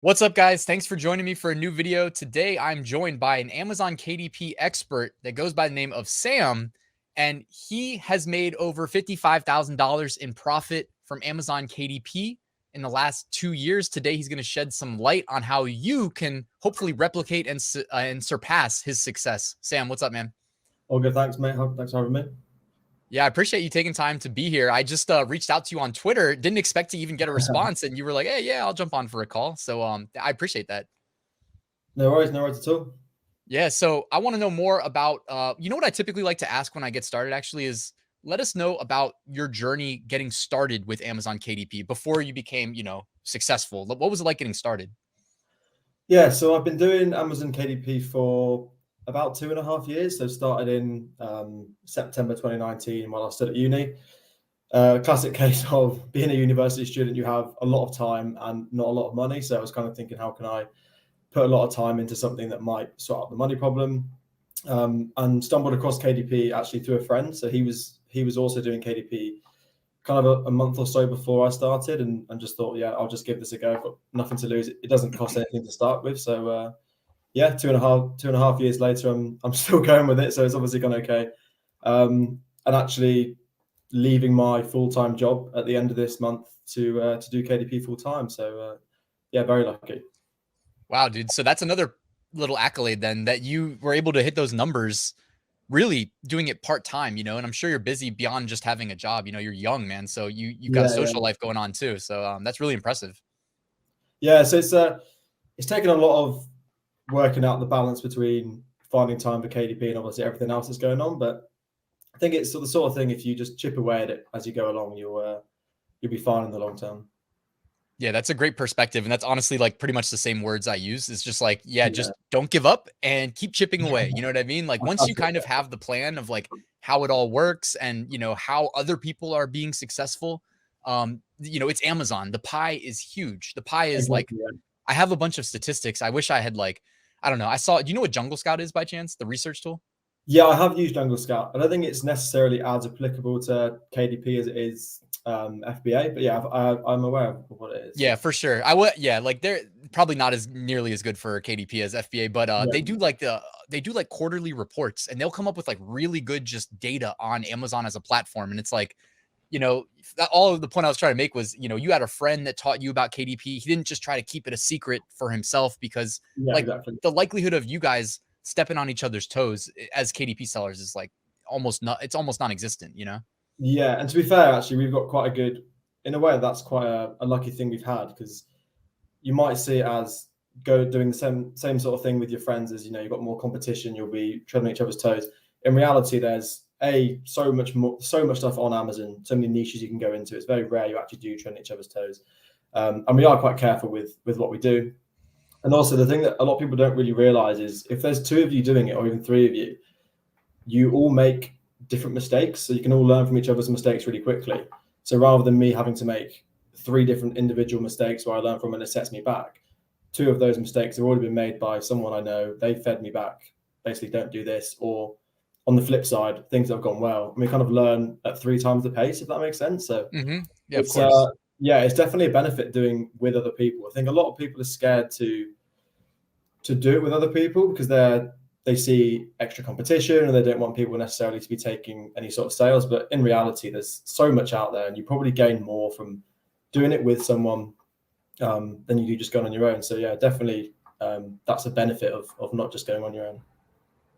What's up, guys? Thanks for joining me for a new video. Today, I'm joined by an Amazon KDP expert that goes by the name of Sam, and he has made over $55,000 in profit from Amazon KDP in the last 2 years. Today, he's going to shed some light on how you can hopefully replicate and surpass his success. Sam, what's up, man? All good, thanks, mate. Thanks for having me. Yeah, I appreciate you taking time to be here. I just reached out to you on Twitter, didn't expect to even get a response, and you were like, "Hey, yeah, I'll jump on for a call." So I appreciate that. No worries at all. Yeah, so I want to know more about you know what I typically like to ask when I get started actually is let us know about your journey getting started with Amazon KDP before you became, successful. What was it like getting started? Yeah, so I've been doing Amazon KDP for about 2.5 years. So started in September 2019 while I was still at uni. Classic case of being a university student, you have a lot of time and not a lot of money. So I was kind of thinking, how can I put a lot of time into something that might sort out the money problem? And stumbled across KDP actually through a friend. So he was also doing KDP kind of a month or so before I started, and just thought, yeah, I'll just give this a go. I've got nothing to lose. It doesn't cost anything to start with. So yeah, 2.5 years later, I'm still going with it. So it's obviously gone okay. And actually leaving my full-time job at the end of this month to do KDP full-time. So yeah, very lucky. Wow, dude. So that's another little accolade then that you were able to hit those numbers really doing it part-time, and I'm sure you're busy beyond just having a job. You're young, man. So you've got a Yeah. social life going on too. So that's really impressive. Yeah, so it's taken a lot of working out the balance between finding time for KDP and obviously everything else that's going on. But I think it's the sort of thing, if you just chip away at it as you go along, you'll be fine in the long term. Yeah, that's a great perspective. And that's honestly like pretty much the same words I use. It's just like, yeah, Yeah. just don't give up and keep chipping away. You know what I mean? Like once you That's it. kind of have the plan of like how it all works and how other people are being successful, it's Amazon. The pie is huge. The pie is like, Exactly, yeah. I have a bunch of statistics. I wish I had like, I don't know. Do you know what Jungle Scout is by chance? The research tool? Yeah, I have used Jungle Scout. I don't think it's necessarily as applicable to KDP as it is FBA, but yeah, I'm aware of what it is. Yeah, for sure. I would, yeah, like they're probably not as nearly as good for KDP as FBA, but Yeah, they do like quarterly reports and they'll come up with like really good just data on Amazon as a platform. And it's like, all of the point I was trying to make was, you had a friend that taught you about KDP. He didn't just try to keep it a secret for himself because yeah, like exactly. the likelihood of you guys stepping on each other's toes as KDP sellers is like it's almost non-existent, Yeah, and to be fair, actually, we've got quite a good, in a way, that's quite a lucky thing we've had, because you might see it as doing the same sort of thing with your friends as, you've got more competition, you'll be treading each other's toes. In reality, there's so much stuff on Amazon, so many niches you can go into. It's very rare you actually do tread each other's toes. And we are quite careful with what we do. And also the thing that a lot of people don't really realize is if there's two of you doing it, or even three of you, you all make different mistakes. So you can all learn from each other's mistakes really quickly. So rather than me having to make 3 different individual mistakes where I learn from and it sets me back, 2 of those mistakes have already been made by someone I know. They fed me back, basically, don't do this. Or on the flip side, things that have gone well, and we kind of learn at 3 times the pace, if that makes sense. So Yeah, of course. yeah, it's definitely a benefit doing with other people. I think a lot of people are scared to do it with other people because they see extra competition and they don't want people necessarily to be taking any sort of sales. But in reality, there's so much out there, and you probably gain more from doing it with someone than you do just going on your own. So yeah, definitely, that's a benefit of not just going on your own.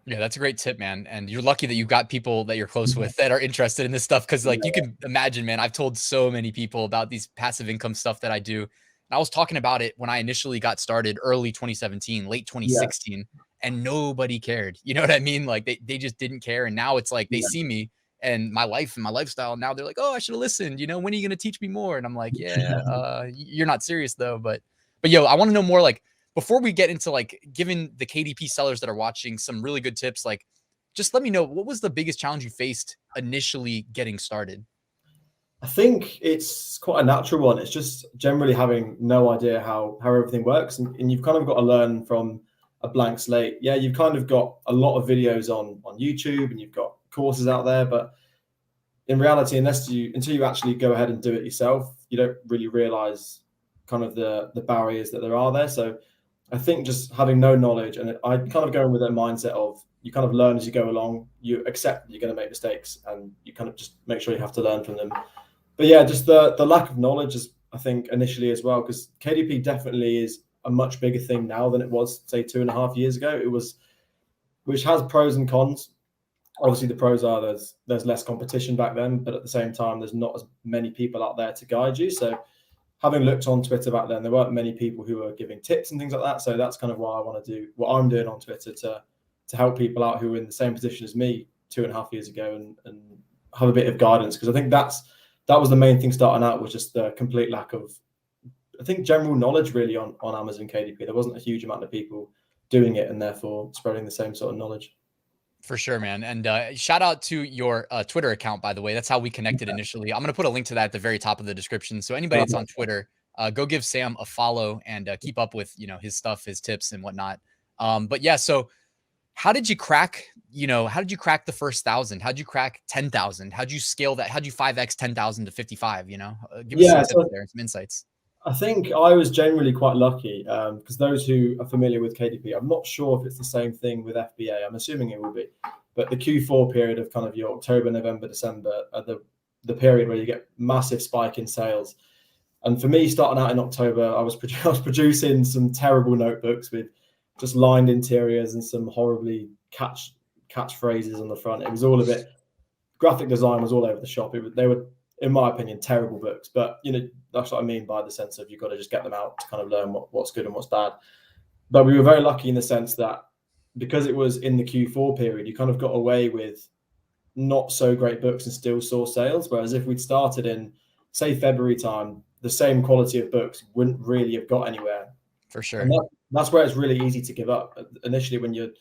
Yeah, that's a great tip, man. And you're lucky that you've got people that you're close with that are interested in this stuff. Cause like you can imagine, man, I've told so many people about these passive income stuff that I do. And I was talking about it when I initially got started early 2017, late Yeah, 2016, and nobody cared. You know what I mean? Like they just didn't care. And now it's like they yeah, see me and my life and my lifestyle. Now they're like, oh, I should have listened. When are you going to teach me more? And I'm like, yeah, you're not serious though. But yo, I want to know more like, before we get into like giving the KDP sellers that are watching some really good tips, like just let me know, what was the biggest challenge you faced initially getting started? I think it's quite a natural one. It's just generally having no idea how everything works, and you've kind of got to learn from a blank slate. Yeah, you've kind of got a lot of videos on YouTube, and you've got courses out there, but in reality, until you actually go ahead and do it yourself, you don't really realize kind of the barriers that there are there. So I think just having no knowledge, and I kind of go in with a mindset of you kind of learn as you go along. You accept that you're going to make mistakes, and you kind of just make sure you have to learn from them. But yeah, just the lack of knowledge is, I think, initially as well, because KDP definitely is a much bigger thing now than it was, say, 2.5 years ago. It was, which has pros and cons. Obviously, the pros are there's less competition back then, but at the same time, there's not as many people out there to guide you. So having looked on Twitter back then, there weren't many people who were giving tips and things like that. So that's kind of why I want to do what I'm doing on Twitter to help people out who are in the same position as me 2.5 years ago and have a bit of guidance. Because I think that was the main thing starting out, was just the complete lack of, I think, general knowledge really on Amazon KDP. There wasn't a huge amount of people doing it and therefore spreading the same sort of knowledge. For sure, man. And shout out to your Twitter account, by the way. That's how we connected initially. I'm going to put a link to that at the very top of the description. So anybody that's on Twitter, go give Sam a follow and keep up with, his stuff, his tips and whatnot. But yeah, so how did you crack, the first 1,000? How'd you crack 10,000? How'd you scale that? How'd you 5X 10,000 to 55, give us some tips there, some insights. I think I was generally quite lucky because those who are familiar with KDP, I'm not sure if it's the same thing with FBA. I'm assuming it will be. But the Q4 period of kind of your October, November, December are the period where you get massive spike in sales. And for me, starting out in October, I was producing some terrible notebooks with just lined interiors and some horribly catchphrases on the front. It was all a bit, graphic design was all over the shop. They were, in my opinion, terrible books. But, that's what I mean by the sense of you've got to just get them out to kind of learn what's good and what's bad. But we were very lucky in the sense that because it was in the Q4 period, you kind of got away with not so great books and still saw sales. Whereas if we'd started in, say, February time, the same quality of books wouldn't really have got anywhere. For sure. And that's where it's really easy to give up. Initially, when you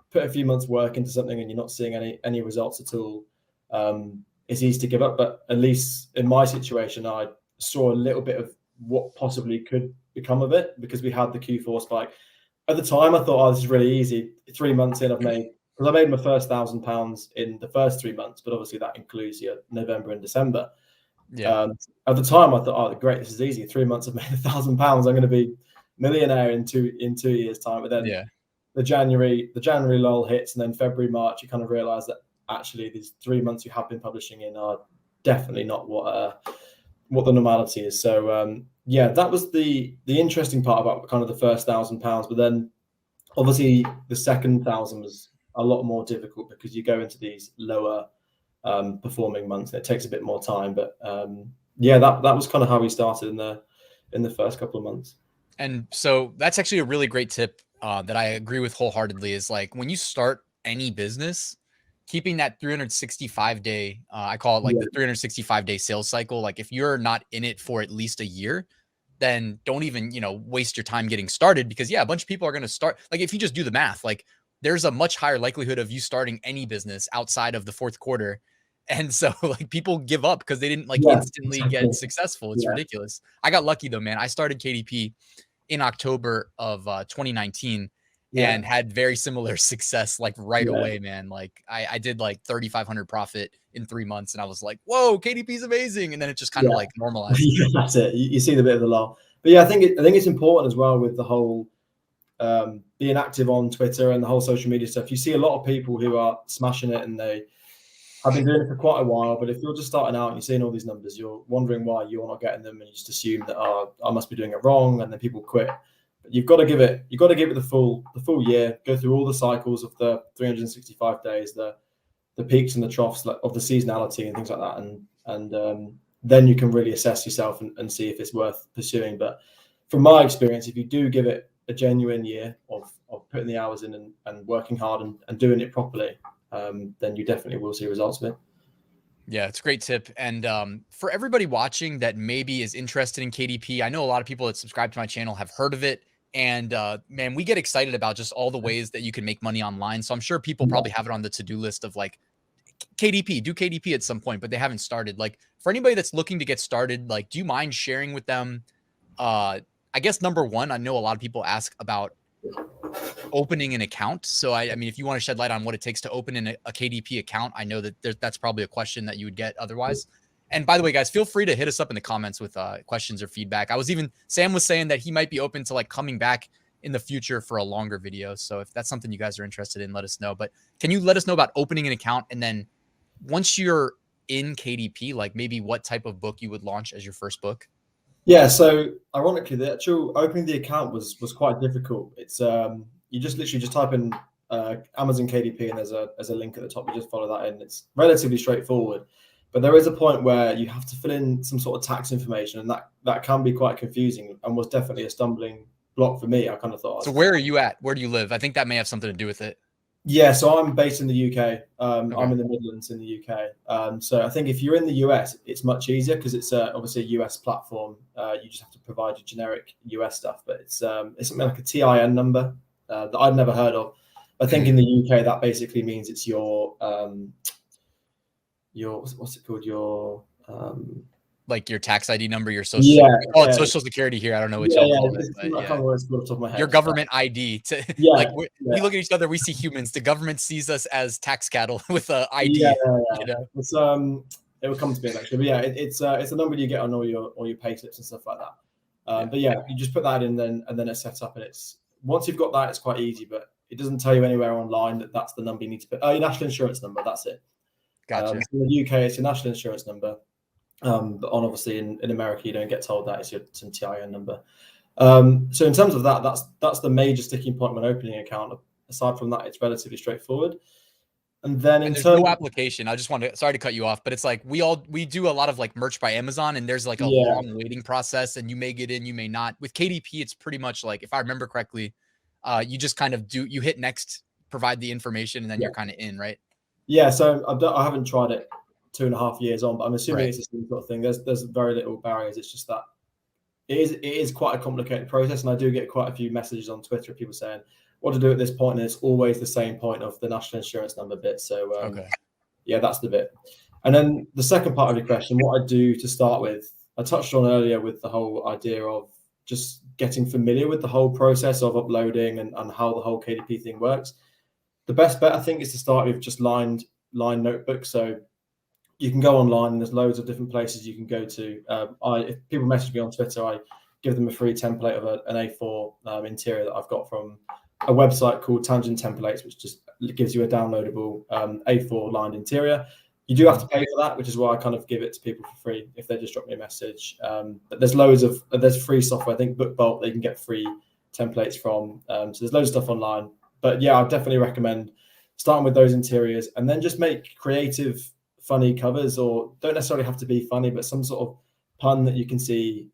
put a few months work into something and you're not seeing any results at all, it's easy to give up. But at least in my situation, I saw a little bit of what possibly could become of it because we had the Q4 spike. At the time, I thought, this is really easy. 3 months in, I made my first £1,000 in the first 3 months, but obviously that includes your November and December. Yeah. At the time, I thought, great, this is easy. 3 months, I've made £1,000. I'm going to be millionaire in 2 years' time. But then the January lull hits, and then February, March, you kind of realize that actually these 3 months you have been publishing in are definitely not what the normality is. So that was the interesting part about kind of the first £1,000. But then obviously the second 1,000 was a lot more difficult because you go into these lower performing months and it takes a bit more time. But that was kind of how we started in the first couple of months. And so that's actually a really great tip that I agree with wholeheartedly, is like when you start any business, keeping that 365-day, I call it like the 365-day sales cycle. Like if you're not in it for at least a year, then don't even, waste your time getting started because a bunch of people are going to start. Like if you just do the math, like there's a much higher likelihood of you starting any business outside of the fourth quarter. And so like people give up because they didn't instantly get successful. It's ridiculous. I got lucky though, man. I started KDP in October of 2019 and had very similar success like right away, man. Like I did like 3,500 profit in 3 months and I was like, whoa, KDP is amazing. And then it just kind of like normalized. That's it. You see the bit of the lull. But I think it's important as well with the whole being active on Twitter and the whole social media stuff. You see a lot of people who are smashing it and they have been doing it for quite a while. But if you're just starting out and you're seeing all these numbers, you're wondering why you're not getting them and you just assume that I must be doing it wrong, and then people quit. But you've got to give it the full year, go through all the cycles of the 365 days, the peaks and the troughs of the seasonality and things like that, and then you can really assess yourself and see if it's worth pursuing. But from my experience, if you do give it a genuine year of putting the hours in and working hard and doing it properly, then you definitely will see results of it. Yeah, it's a great tip. And for everybody watching that maybe is interested in KDP, I know a lot of people that subscribe to my channel have heard of it. And man, we get excited about just all the ways that you can make money online. So I'm sure people probably have it on the to-do list of like do KDP at some point, but they haven't started. Like for anybody that's looking to get started, like, do you mind sharing with them? I guess number one, I know a lot of people ask about opening an account. So I mean, if you want to shed light on what it takes to open a KDP account, I know that that's probably a question that you would get otherwise. And by the way, guys, feel free to hit us up in the comments with questions or feedback. Sam was saying that he might be open to like coming back in the future for a longer video. So if that's something you guys are interested in, let us know. But can you let us know about opening an account? And then once you're in KDP, like maybe what type of book you would launch as your first book? Yeah, so ironically, the actual opening the account was quite difficult. It's you just literally just type in Amazon KDP and there's a link at the top. You just follow that in. It's relatively straightforward, but there is a point where you have to fill in some sort of tax information, and that can be quite confusing and was definitely a stumbling block for me. I kind of thought. So where are you at? Where do you live? I think that may have something to do with it. Yeah, so I'm based in the UK. Okay. I'm in the Midlands in the UK. So I think if you're in the US, it's much easier because it's obviously a US platform. You just have to provide your generic US stuff, but it's something like a TIN number that I'd never heard of. I think in the UK that basically means it's your what's it called? Your like your tax ID number, your social. Yeah, we call it Social Security here. I don't know what y'all call it. I can't remember what it's called off the top of my head. Your government ID. Like we look at each other, we see humans. The government sees us as tax cattle with a ID. Yeah. You know? It's it will come to me actually, but yeah, it's a number you get on all your pay slips and stuff like that. But yeah, you just put that in, and then it's set up, and it's once you've got that, it's quite easy. But it doesn't tell you anywhere online that that's the number you need to put. Oh, your national insurance number. That's it. Gotcha. So in the UK, it's your national insurance number. But obviously in America, you don't get told that it's some TIN number. So in terms of that, that's the major sticking point when opening an account. Aside from that, it's relatively straightforward. And then there's no application. I just want to, sorry to cut you off, but it's like we do a lot of like merch by Amazon, and there's like a long waiting process, and you may get in, you may not. With KDP, it's pretty much like, if I remember correctly, you just kind of you hit next, provide the information, and then you're kind of in, right? Yeah. So I haven't tried it 2.5 years on, but I'm assuming it's the same sort of thing. There's very little barriers. It's just that it is quite a complicated process, and I do get quite a few messages on Twitter of people saying what to do at this point, and it's always the same point of the national insurance number bit. So yeah, that's the bit. And then the second part of your question, what I do to start with, I touched on earlier with the whole idea of just getting familiar with the whole process of uploading and how the whole KDP thing works. The best bet, I think, is to start with just lined notebooks. So you can go online, and there's loads of different places you can go to. If people message me on Twitter, I give them a free template of an A4 interior that I've got from a website called Tangent Templates, which just gives you a downloadable A4 lined interior. You do have to pay for that, which is why I kind of give it to people for free if they just drop me a message. But there's there's free software. I think BookBolt, they can get free templates from. So there's loads of stuff online. But yeah, I'd definitely recommend starting with those interiors, and then just make creative, funny covers, or don't necessarily have to be funny, but some sort of pun that you can see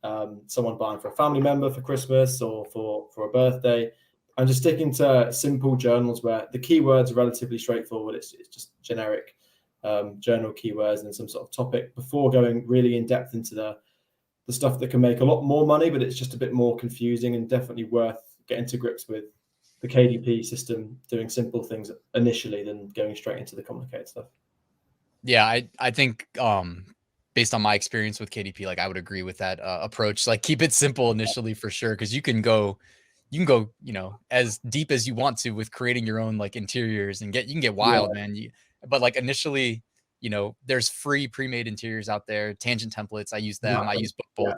someone buying for a family member for Christmas or for a birthday, and just sticking to simple journals where the keywords are relatively straightforward. It's just generic journal keywords and some sort of topic before going really in depth into the stuff that can make a lot more money, but it's just a bit more confusing, and definitely worth getting to grips with the KDP system, doing simple things initially than going straight into the complicated stuff. Yeah, I think based on my experience with KDP, like I would agree with that approach. Like keep it simple initially for sure, because you can go, you know, as deep as you want to with creating your own like interiors, and you can get wild, man. But like initially, you know, there's free pre-made interiors out there, Tangent Templates. I use them. I use BookBolt.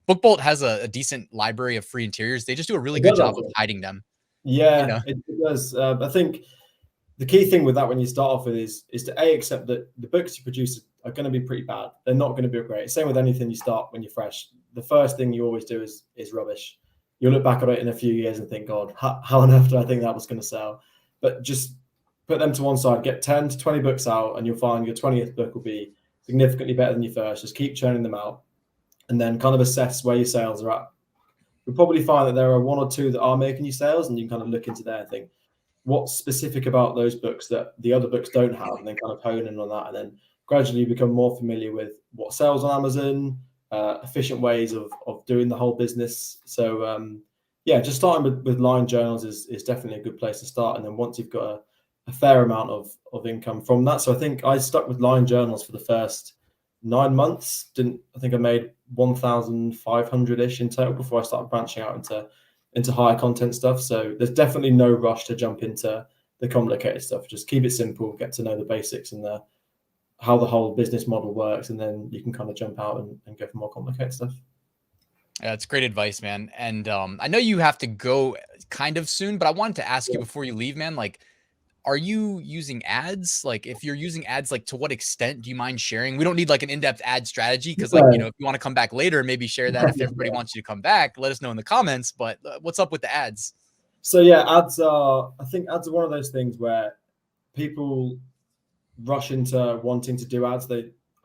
BookBolt has a decent library of free interiors. They just do a really good job of hiding them. Yeah, you know? it does. I think the key thing with that when you start off with is to accept that the books you produce are going to be pretty bad. They're not going to be great. Same with anything you start when you're fresh. The first thing you always do is rubbish. You'll look back at it in a few years and think, God, how on earth did I think that was going to sell? But just put them to one side, get 10 to 20 books out, and you'll find your 20th book will be significantly better than your first. Just keep churning them out, and then kind of assess where your sales are at. You'll probably find that there are one or two that are making you sales, and you can kind of look into there and think, what's specific about those books that the other books don't have, and then kind of hone in on that, and then gradually become more familiar with what sells on Amazon, efficient ways of doing the whole business. So yeah, just starting with lined journals is definitely a good place to start. And then once you've got a fair amount of income from that, so I think I stuck with lined journals for the first 9 months. I think I made 1,500-ish in total before I started branching out into higher content stuff. So there's definitely no rush to jump into the complicated stuff. Just keep it simple, get to know the basics, and how the whole business model works, and then you can kind of jump out and go for more complicated stuff. Yeah, it's great advice, man. And I know you have to go kind of soon, but I wanted to ask you before you leave, man, like, are you using ads? Like, if you're using ads, like, to what extent do you mind sharing? We don't need like an in-depth ad strategy because, like, you know, if you want to come back later, maybe share that. If everybody wants you to come back, let us know in the comments. But what's up with the ads? So yeah, I think ads are one of those things where people rush into wanting to do ads.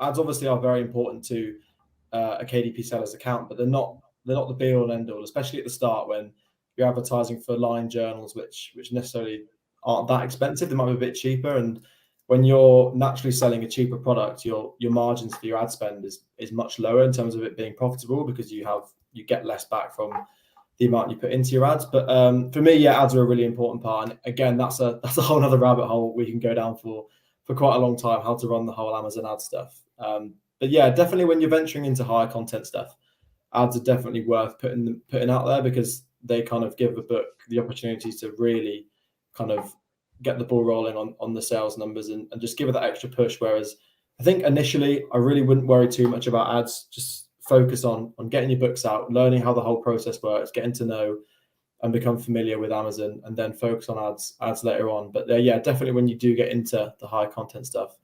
Ads obviously are very important to a KDP seller's account, but they're not the be all and end all, especially at the start when you're advertising for line journals, which necessarily aren't that expensive. They might be a bit cheaper, and when you're naturally selling a cheaper product, your margins for your ad spend is much lower in terms of it being profitable, because you get less back from the amount you put into your ads. But for me, yeah, ads are a really important part. And again, that's a whole other rabbit hole we can go down for quite a long time, how to run the whole Amazon ad stuff. But yeah, definitely when you're venturing into higher content stuff, ads are definitely worth putting out there, because they kind of give a book the opportunity to really kind of get the ball rolling on the sales numbers and just give it that extra push. Whereas I think initially I really wouldn't worry too much about ads. Just focus on getting your books out, learning how the whole process works, getting to know and become familiar with Amazon, and then focus on ads later on. But yeah, definitely when you do get into the high content stuff,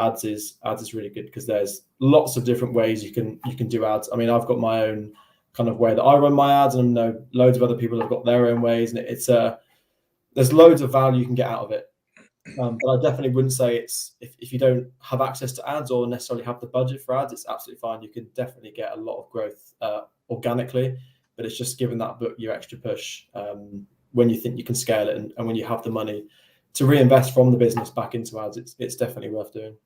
ads is really good, because there's lots of different ways you can do ads. I mean, I've got my own kind of way that I run my ads, and I know loads of other people have got their own ways, and there's loads of value you can get out of it. But I definitely wouldn't say it's if you don't have access to ads or necessarily have the budget for ads, it's absolutely fine. You can definitely get a lot of growth organically, but it's just giving that book your extra push when you think you can scale it, and when you have the money to reinvest from the business back into ads, it's definitely worth doing.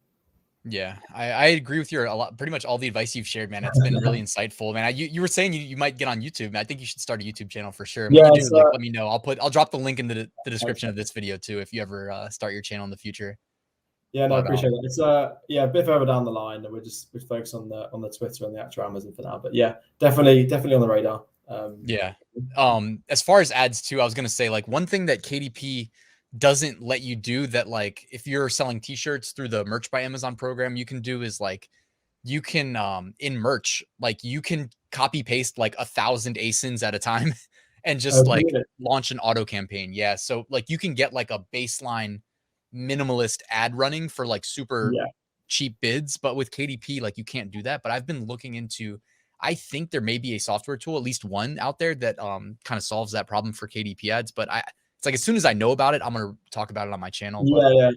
Yeah, I agree with your a lot, pretty much all the advice you've shared, man. It's been really insightful, man. You were saying you might get on YouTube. I think you should start a YouTube channel for sure. And when Yeah, you do, like, let me know. I'll drop the link in the description of this video too, if you ever start your channel in the future. yeah, no, I But appreciate it. It's yeah, a bit further down the line, and we focus on the Twitter and the actual Amazon for now. But yeah, definitely on the radar. yeah. As far as ads too, I was gonna say, like, one thing that KDP doesn't let you do that, like, if you're selling t-shirts through the Merch by Amazon program, you can do is, like, you can in merch, like, you can copy paste like 1,000 ASINs at a time and just like Really? launch an auto campaign. Yeah. So like you can get like a baseline minimalist ad running for like super Yeah. cheap bids, but with KDP, like, you can't do that. But I've been looking into, I think there may be a software tool, at least one out there that kind of solves that problem for KDP ads. But it's like, as soon as I know about it, I'm gonna talk about it on my channel. But Yeah.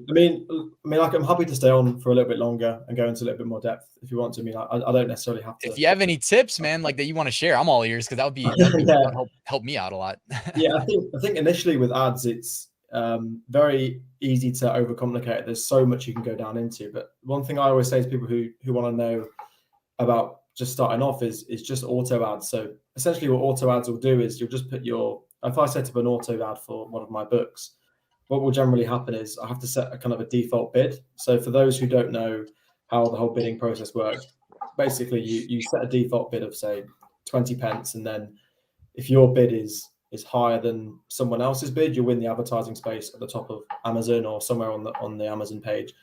Like, I'm happy to stay on for a little bit longer and go into a little bit more depth if you want to. I mean, I don't necessarily have if to. you have any tips, man, like, that you want to share, I'm all ears, because that Yeah. would help me out a lot. Yeah, I think initially with ads, it's very easy to overcomplicate it. There's so much you can go down into. But one thing I always say to people who want to know about just starting off is just auto ads. So essentially, what auto ads will do is you'll just put if I set up an auto ad for one of my books, what will generally happen is I have to set a kind of a default bid. So for those who don't know how the whole bidding process works, basically you set a default bid of, say, 20 pence, and then if your bid is higher than someone else's bid, you win the advertising space at the top of Amazon or somewhere on the Amazon page,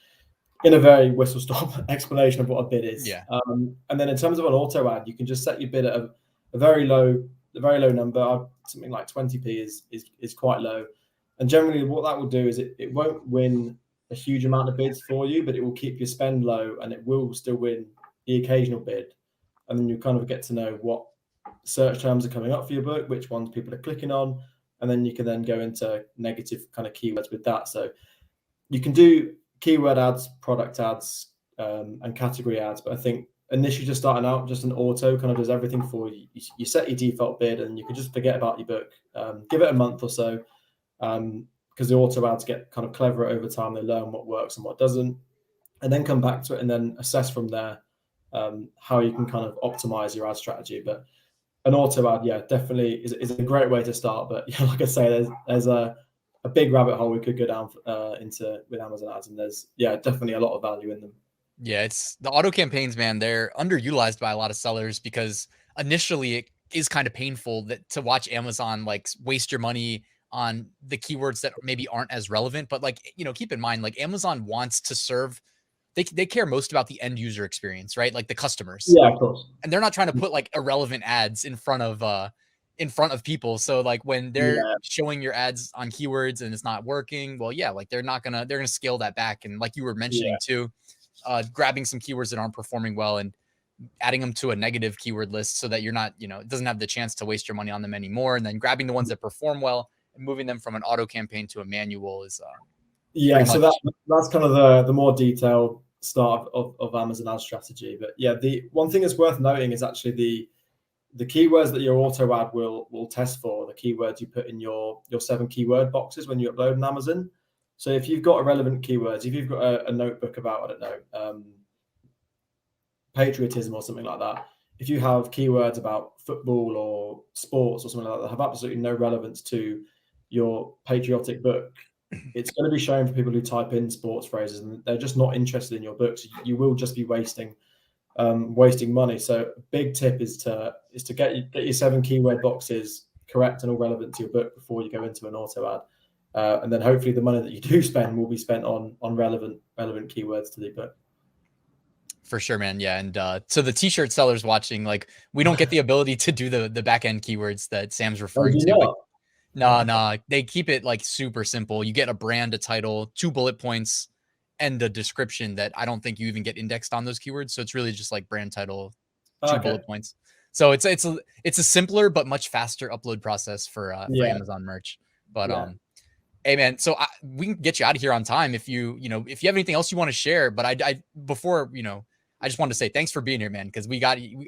in a very whistle stop explanation of what a bid is. Yeah. And then in terms of an auto ad, you can just set your bid at a very low number. Something like 20p is quite low. And generally what that will do is it won't win a huge amount of bids for you, but it will keep your spend low, and it will still win the occasional bid. And then you kind of get to know what search terms are coming up for your book, which ones people are clicking on, and then you can then go into negative kind of keywords with that. So you can do keyword ads, product ads, and category ads. But I think initially, just starting out, just an auto kind of does everything for you. You set your default bid, and you can just forget about your book. Give it a month or so, because the auto ads get kind of cleverer over time. They learn what works and what doesn't, and then come back to it and then assess from there how you can kind of optimize your ad strategy. But an auto ad, yeah, definitely is a great way to start. But yeah, like I say, there's a big rabbit hole we could go down into with Amazon ads, and there's definitely a lot of value in them. Yeah, it's the auto campaigns, man. They're underutilized by a lot of sellers because initially it is kind of painful to watch Amazon like waste your money on the keywords that maybe aren't as relevant. But, like, keep in mind, like, Amazon wants to serve they care most about the end user experience, right? Like the customers. Yeah, of course. And they're not trying to put like irrelevant ads in front of people. So like when they're Yeah. showing your ads on keywords and it's not working, well, yeah, like they're gonna scale that back. And like you were mentioning too, grabbing some keywords that aren't performing well and adding them to a negative keyword list so that you're not, it doesn't have the chance to waste your money on them anymore. And then grabbing the ones that perform well and moving them from an auto campaign to a manual is yeah. So that's kind of the more detailed start of Amazon ad strategy. But yeah, the one thing that's worth noting is actually the keywords that your auto ad will test for, the keywords you put in your 7 keyword boxes when you upload on Amazon. So if you've got irrelevant keywords, if you've got a notebook about, I don't know, patriotism or something like that, if you have keywords about football or sports or something like that have absolutely no relevance to your patriotic book, it's going to be shown for people who type in sports phrases and they're just not interested in your books. You will just be wasting money. So a big tip is to get your 7 keyword boxes correct and all relevant to your book before you go into an auto ad. And then hopefully the money that you do spend will be spent on relevant keywords to the book. For sure, man. Yeah. And so the t-shirt sellers watching, like we don't get the ability to do the back end keywords that Sam's referring to. Like, no, they keep it like super simple. You get a brand, a title, 2 bullet points, and a description that I don't think you even get indexed on those keywords. So it's really just like brand, title, 2 bullet points. So it's a simpler but much faster upload process for Amazon merch. But hey man, so we can get you out of here on time if you have anything else you want to share. But I just wanted to say thanks for being here, man, because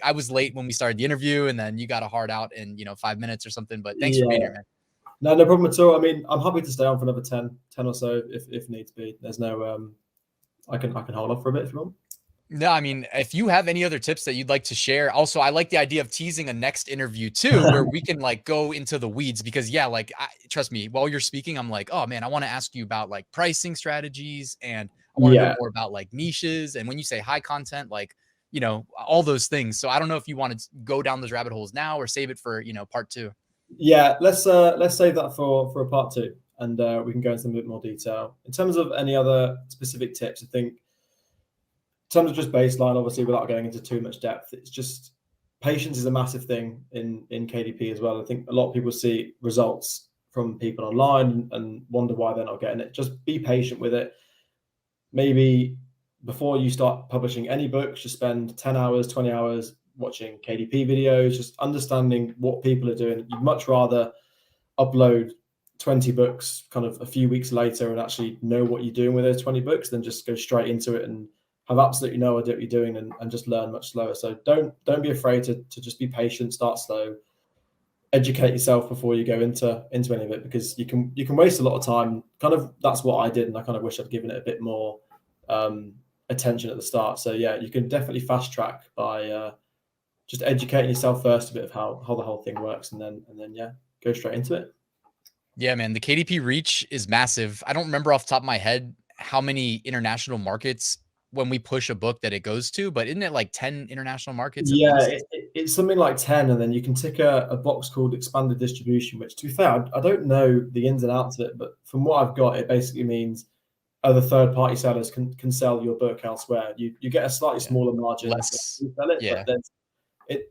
I was late when we started the interview, and then you got a hard out in 5 minutes or something. But thanks for being here, man. No problem at all. I mean, I'm happy to stay on for another 10 or so if needs be. There's no I can hold off for a bit if you want. No, I mean, if you have any other tips that you'd like to share. Also, I like the idea of teasing a next interview too, where we can like go into the weeds, because trust me, while you're speaking, I'm like, oh man, I want to ask you about like pricing strategies, and I want to know more about like niches. And when you say high content, like, all those things. So I don't know if you want to go down those rabbit holes now or save it for, part 2. Yeah, let's save that for a part 2, and we can go into a bit more detail. In terms of any other specific tips, I think in terms of just baseline, obviously, without going into too much depth, it's just patience is a massive thing in KDP as well. I think a lot of people see results from people online and wonder why they're not getting it. Just be patient with it. Maybe before you start publishing any books, just spend 10 hours, 20 hours watching KDP videos, just understanding what people are doing. You'd much rather upload 20 books kind of a few weeks later and actually know what you're doing with those 20 books than just go straight into it and have absolutely no idea what you're doing and just learn much slower. So don't be afraid to just be patient, start slow, educate yourself before you go into any of it, because you can waste a lot of time. Kind of that's what I did, and I kind of wish I'd given it a bit more attention at the start. So yeah, you can definitely fast track by just educating yourself first a bit of how the whole thing works, and then yeah, go straight into it. Yeah, man, the KDP reach is massive. I don't remember off the top of my head how many international markets when we push a book that it goes to, but isn't it like 10 international markets? Yeah, it's something like 10, and then you can tick a box called expanded distribution, which, to be fair, I don't know the ins and outs of it, but from what I've got, it basically means other third-party sellers can sell your book elsewhere. You get a slightly smaller margin when you sell it, but then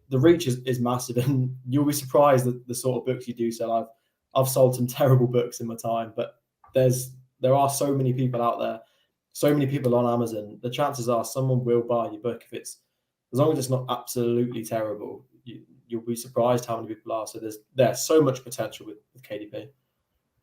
the reach is massive, and you'll be surprised at the sort of books you do sell. I've sold some terrible books in my time, but there are so many people out there, so many people on Amazon. The chances are someone will buy your book as long as it's not absolutely terrible. You'll be surprised how many people are. So there's so much potential with KDP.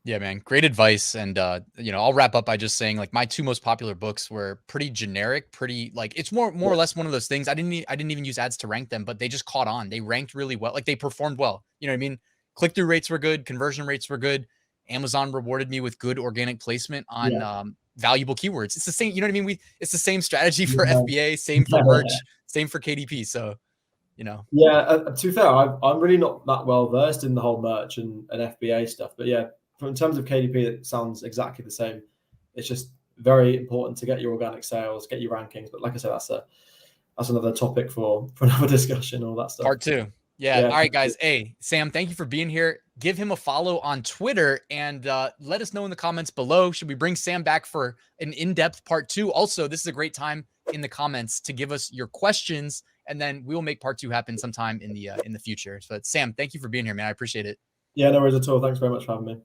Yeah, man, great advice. And I'll wrap up by just saying, like, my 2 most popular books were pretty generic, pretty like it's more or less one of those things. I didn't even use ads to rank them, but they just caught on. They ranked really well. Like, they performed well. You know what I mean? Click-through rates were good, conversion rates were good. Amazon rewarded me with good organic placement on valuable keywords. It's the same, you know what I mean? It's the same strategy for FBA, same for merch, same for KDP. So, Yeah, to be fair, I'm really not that well versed in the whole merch and FBA stuff. But yeah, in terms of KDP, it sounds exactly the same. It's just very important to get your organic sales, get your rankings. But like I said, that's another topic for another discussion, all that stuff. Part 2. Yeah. All right, guys. Hey, Sam, thank you for being here. give him a follow on Twitter, and let us know in the comments below. Should we bring Sam back for an in-depth part 2? Also, this is a great time in the comments to give us your questions, and then we will make part 2 happen sometime in the future. So Sam, thank you for being here, man. I appreciate it. Yeah, no worries at all. Thanks very much for having me.